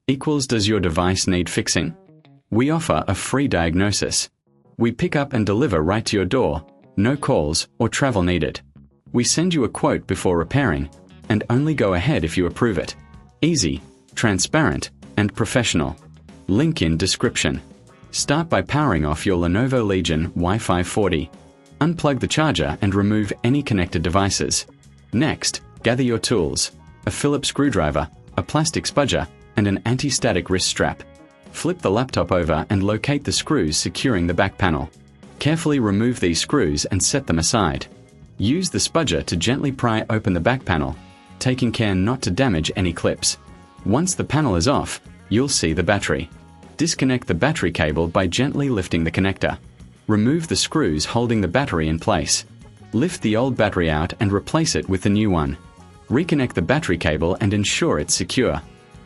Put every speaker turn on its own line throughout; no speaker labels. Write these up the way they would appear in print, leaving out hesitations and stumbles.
equals does your device need fixing? We offer a free diagnosis. We pick up and deliver right to your door, no calls or travel needed. We send you a quote before repairing, and only go ahead if you approve it. Easy, transparent, and professional. Link in description. Start by powering off your Lenovo Legion Y540. Unplug the charger and remove any connected devices. Next, gather your tools, a Phillips screwdriver, a plastic spudger, and an anti-static wrist strap. Flip the laptop over and locate the screws securing the back panel. Carefully remove these screws and set them aside. Use the spudger to gently pry open the back panel, taking care not to damage any clips. Once the panel is off, you'll see the battery. Disconnect the battery cable by gently lifting the connector. Remove the screws holding the battery in place. Lift the old battery out and replace it with the new one. Reconnect the battery cable and ensure it's secure.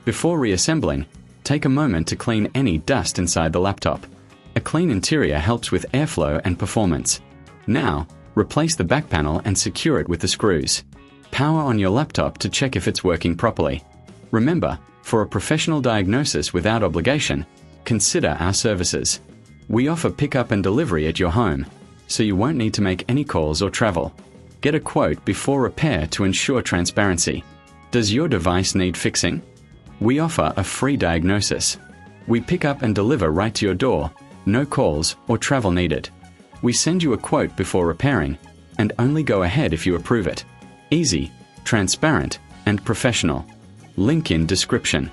Before reassembling, take a moment to clean any dust inside the laptop. A clean interior helps with airflow and performance. Now, replace the back panel and secure it with the screws. Power on your laptop to check if it's working properly. Remember, for a professional diagnosis without obligation, consider our services. We offer pickup and delivery at your home, so you won't need to make any calls or travel. Get a quote before repair to ensure transparency. Does your device need fixing? We offer a free diagnosis. We pick up and deliver right to your door, no calls or travel needed. We send you a quote before repairing, and only go ahead if you approve it. Easy, transparent, and professional. Link in description.